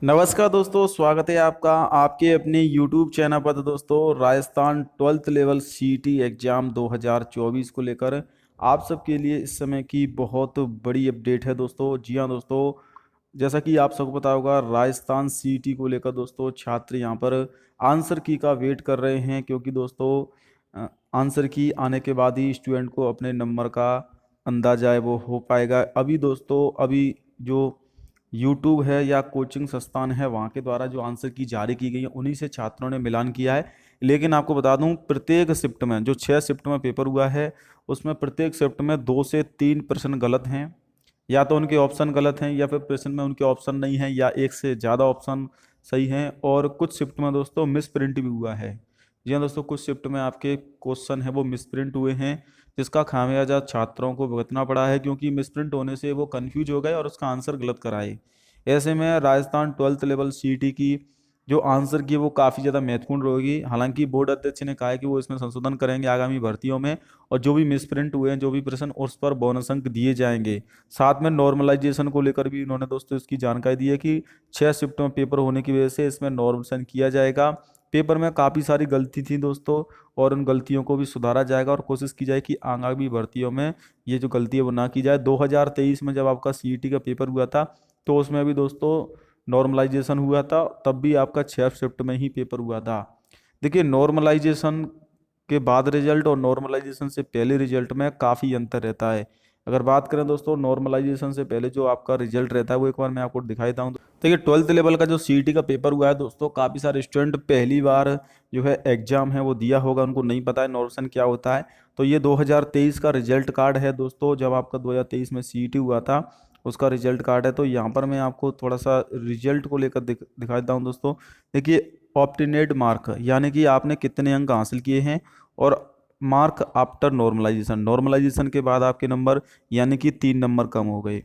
नमस्कार दोस्तों, स्वागत है आपका आपके अपने YouTube चैनल पर। तो दोस्तों, Rajasthan 12th level CET exam 2024 को लेकर आप सबके लिए इस समय की बहुत बड़ी अपडेट है दोस्तों। जी हाँ दोस्तों, जैसा कि आप सबको पता होगा, राजस्थान सीईटी को लेकर दोस्तों छात्र यहाँ पर आंसर की का वेट कर रहे हैं, क्योंकि दोस्तों आंसर की आने के बाद ही स्टूडेंट को अपने नंबर का अंदाजा है वो हो पाएगा। अभी दोस्तों, अभी जो यूट्यूब है या कोचिंग संस्थान है, वहाँ के द्वारा जो आंसर की जारी की गई है उन्हीं से छात्रों ने मिलान किया है। लेकिन आपको बता दूं, प्रत्येक शिफ्ट में जो 6 शिफ्ट में पेपर हुआ है उसमें प्रत्येक शिफ्ट में 2 से 3 प्रश्न गलत हैं, या तो उनके ऑप्शन गलत हैं या फिर प्रश्न में उनके ऑप्शन नहीं है, या एक से ज़्यादा ऑप्शन सही हैं। और कुछ शिफ्ट में दोस्तों मिस प्रिंट भी हुआ है। जी हाँ दोस्तों, कुछ शिफ्ट में आपके क्वेश्चन है वो मिस प्रिंट हुए हैं, जिसका खामियाजा छात्रों को भुगतना पड़ा है, क्योंकि मिस प्रिंट होने से वो कंफ्यूज हो गए और उसका आंसर गलत कराए। ऐसे में राजस्थान 12th लेवल सीईटी की जो आंसर की वो काफ़ी ज़्यादा महत्वपूर्ण रहेगी। हालांकि बोर्ड अध्यक्ष ने कहा है कि वो इसमें संशोधन करेंगे आगामी भर्तियों में, और जो भी मिसप्रिंट हुए हैं, जो भी प्रश्न, उस पर बोनस अंक दिए जाएंगे। साथ में नॉर्मलाइजेशन को लेकर भी इन्होंने दोस्तों इसकी जानकारी दी है कि 6 शिफ्ट में पेपर होने की वजह से इसमें नॉर्मलाइजेशन किया जाएगा। पेपर में काफ़ी सारी गलती थी दोस्तों, और उन गलतियों को भी सुधारा जाएगा और कोशिश की जाए कि आगामी भर्तियों में ये जो गलती है वो ना की जाए। 2023 में जब आपका सीईटी का पेपर हुआ था तो उसमें भी दोस्तों नॉर्मलाइजेशन हुआ था, तब भी आपका 6 शिफ्ट में ही पेपर हुआ था। देखिए, नॉर्मलाइजेशन के बाद रिजल्ट और नॉर्मलाइजेशन से पहले रिजल्ट में काफ़ी अंतर रहता है। अगर बात करें दोस्तों, नॉर्मलाइजेशन से पहले जो आपका रिजल्ट रहता है वो एक बार मैं आपको दिखा देता हूँ। देखिए, 12th लेवल का जो सीईटी का पेपर हुआ है दोस्तों, काफ़ी सारे स्टूडेंट पहली बार जो है एग्जाम है वो दिया होगा, उनको नहीं पता है नॉर्मलाइजेशन क्या होता है। तो ये 2023 का रिजल्ट कार्ड है दोस्तों, जब आपका 2023 में सीईटी हुआ था उसका रिजल्ट कार्ड है। तो यहाँ पर मैं आपको थोड़ा सा रिजल्ट को लेकर दिखा देता हूँ दोस्तों। देखिए, ऑप्टिनेट मार्क यानी कि आपने कितने अंक हासिल किए हैं, और मार्क आफ्टर नॉर्मलाइजेशन, नॉर्मलाइजेशन के बाद आपके नंबर यानी कि 3 नंबर कम हो गए।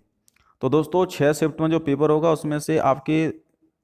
तो दोस्तों, 6 शिफ्ट में जो पेपर होगा उसमें से आपके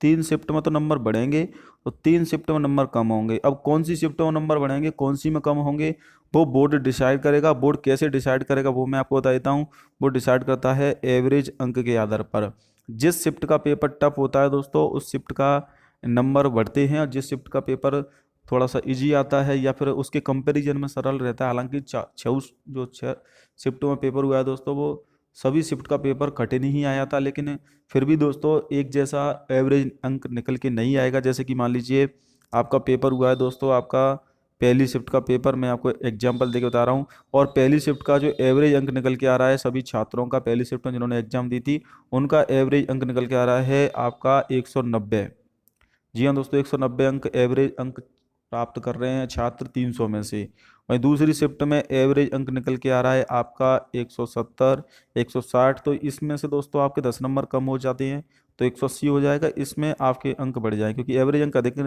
3 शिफ्ट में तो नंबर बढ़ेंगे, तो 3 शिफ्ट में नंबर कम होंगे। अब कौन सी शिफ्ट में नंबर बढ़ेंगे, कौन सी में कम होंगे, वो बोर्ड डिसाइड करेगा। बोर्ड कैसे डिसाइड करेगा वो मैं आपको बता देता हूँ। वो डिसाइड करता है एवरेज अंक के आधार पर। जिस शिफ्ट का पेपर टफ होता है दोस्तों, उस शिफ्ट का नंबर बढ़ते हैं, और जिस शिफ्ट का पेपर थोड़ा सा इजी आता है या फिर उसके कंपैरिजन में सरल रहता है, हालांकि जो 6 शिफ्टों में पेपर हुआ है दोस्तों, वो सभी शिफ्ट का पेपर कठिन ही आया था। लेकिन फिर भी दोस्तों एक जैसा एवरेज अंक निकल के नहीं आएगा। जैसे कि मान लीजिए आपका पेपर हुआ है दोस्तों, आपका पहली शिफ्ट का पेपर, मैं आपको एग्जांपल देके बता रहा हूँ, और पहली शिफ्ट का जो एवरेज अंक निकल के आ रहा है सभी छात्रों का, पहली शिफ्ट में जिन्होंने एग्जाम दी थी उनका एवरेज अंक निकल के आ रहा है आपका 190। जी हाँ दोस्तों, 190 अंक एवरेज अंक प्राप्त कर रहे हैं छात्र 300 में से। वहीं दूसरी शिफ्ट में एवरेज अंक निकल के आ रहा है आपका 170, 160। तो इसमें से दोस्तों आपके 10 नंबर कम हो जाते हैं, तो 180 हो जाएगा। इसमें आपके अंक बढ़ जाएंगे क्योंकि एवरेज अंक अधिक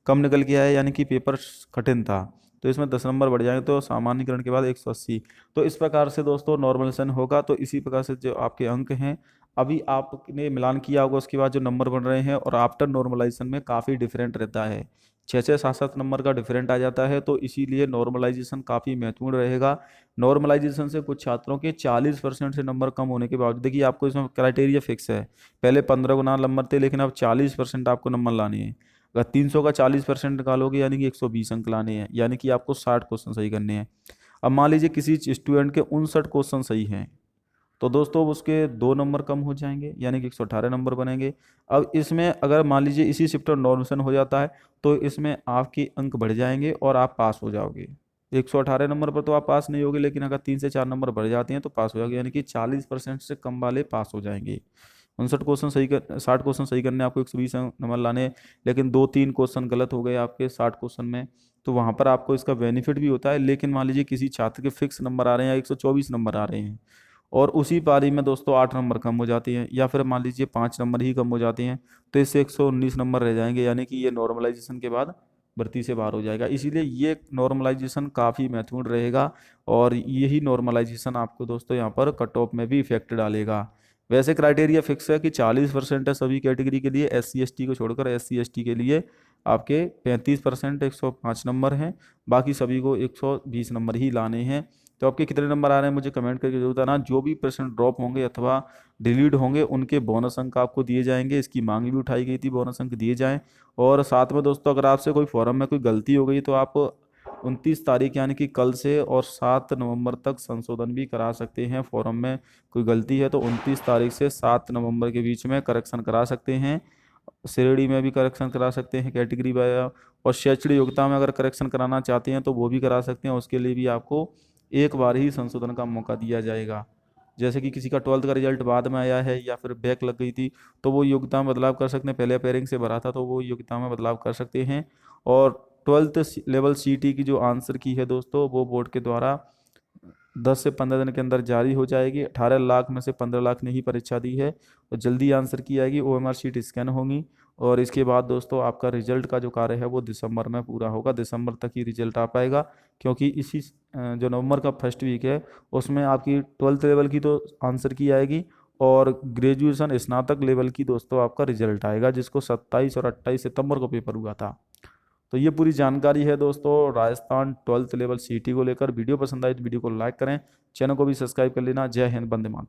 कम निकल के आया, यानी कि पेपर कठिन था। तो इसमें 10 नंबर बढ़ जाएंगे, तो सामान्यकरण के बाद 180। तो इस प्रकार से दोस्तों नॉर्मलाइजेशन होगा। तो इसी प्रकार से जो आपके अंक हैं, अभी आपने मिलान किया होगा उसके बाद जो नंबर बन रहे हैं, और आफ्टर नॉर्मलाइजेशन में काफ़ी डिफरेंट रहता है। 6 6 7 7 नंबर का डिफरेंट आ जाता है, तो इसीलिए नॉर्मलाइजेशन काफ़ी महत्वपूर्ण रहेगा। नॉर्मलाइजेशन से कुछ छात्रों के 40% से नंबर कम होने के बावजूद, देखिए आपको इसमें क्राइटेरिया फिक्स है। पहले 15 गुना नंबर थे, लेकिन अब 40% आपको नंबर लाने हैं। अगर 300 का 40% निकालोगे यानी कि 120 अंक लाने हैं, यानी कि आपको 60 क्वेश्चन सही करने हैं। अब मान लीजिए किसी स्टूडेंट के 59 क्वेश्चन सही हैं, तो दोस्तों उसके 2 नंबर कम हो जाएंगे, यानी कि 118 नंबर बनेंगे। अब इसमें अगर मान लीजिए इसी शिफ्ट नॉर्मलाइजेशन हो जाता है, तो इसमें आपके अंक बढ़ जाएंगे और आप पास हो जाओगे। 118 नंबर पर तो आप पास नहीं होगे, लेकिन अगर 3 से 4 नंबर बढ़ जाते हैं तो पास हो जाओगे, यानी कि 40% से कम वाले पास हो जाएंगे। 59 क्वेश्चन सही कर 60 क्वेश्चन सही करने आपको 120 नंबर लाने हैं, लेकिन 2 3 क्वेश्चन गलत हो गए आपके 60 क्वेश्चन में, तो वहाँ पर आपको इसका बेनिफिट भी होता है। लेकिन मान लीजिए किसी छात्र के फिक्स नंबर आ रहे हैं या 124 नंबर आ रहे हैं, और उसी पारी में दोस्तों 8 नंबर कम हो जाती हैं, या फिर मान लीजिए 5 नंबर ही कम हो जाते हैं, तो इससे 119 नंबर रह जाएंगे, यानी कि ये नॉर्मलाइजेशन के बाद भर्ती से बाहर हो जाएगा। इसीलिए ये नॉर्मलाइजेशन काफ़ी महत्वपूर्ण रहेगा, और यही नॉर्मलाइजेशन आपको दोस्तों यहाँ पर कट ऑफ में भी इफेक्ट डालेगा। वैसे क्राइटेरिया फिक्स है कि 40% है सभी कैटेगरी के लिए, SC ST को छोड़कर। SC ST के लिए आपके 35%, 105 नंबर हैं, बाकी सभी को 120 नंबर ही लाने हैं। तो आपके कितने नंबर आ रहे हैं मुझे कमेंट करके जरूर बताना। जो भी प्रश्न ड्रॉप होंगे अथवा डिलीट होंगे उनके बोनस अंक आपको दिए जाएंगे, इसकी मांग भी उठाई गई थी बोनस अंक दिए जाएं। और साथ में दोस्तों अगर आपसे कोई फॉर्म में कोई गलती हो गई तो आप 29 तारीख यानी कि कल से और 7 नवंबर तक संशोधन भी करा सकते हैं। फॉर्म में कोई गलती है तो 29 तारीख से 7 नवंबर के बीच में करेक्शन करा सकते हैं। श्रेणी में भी करेक्शन करा सकते हैं, कैटेगरी वाइज, और शैक्षणिक योग्यता में अगर करेक्शन कराना चाहते हैं तो वो भी करा सकते हैं। उसके लिए भी आपको एक बार ही संशोधन का मौका दिया जाएगा। जैसे कि किसी का 12th का रिजल्ट बाद में आया है या फिर बैक लग गई थी तो वो योग्यता में बदलाव कर सकते हैं, पहले पेयरिंग से भरा था तो वो योग्यता में बदलाव कर सकते हैं। और 12th लेवल सीटी की जो आंसर की है दोस्तों वो बोर्ड के द्वारा 10 से 15 दिन के अंदर जारी हो जाएगी। 18 लाख में से 15 लाख ने ही परीक्षा दी है तो जल्दी आंसर की आएगी, ओएमआर शीट स्कैन होंगी। और इसके बाद दोस्तों आपका रिजल्ट का जो कार्य है वो दिसंबर में पूरा होगा, दिसंबर तक ही रिजल्ट आ पाएगा। क्योंकि इसी जो नवंबर का फर्स्ट वीक है उसमें आपकी 12th लेवल की तो आंसर की आएगी और ग्रेजुएशन स्नातक लेवल की दोस्तों आपका रिजल्ट आएगा, जिसको 27 और 28 सितंबर को पेपर हुआ था। तो ये पूरी जानकारी है दोस्तों राजस्थान 12th लेवल सीटी को लेकर। वीडियो पसंद आए तो वीडियो को लाइक करें, चैनल को भी सब्सक्राइब कर लेना। जय हिंद, वंदे मातरम।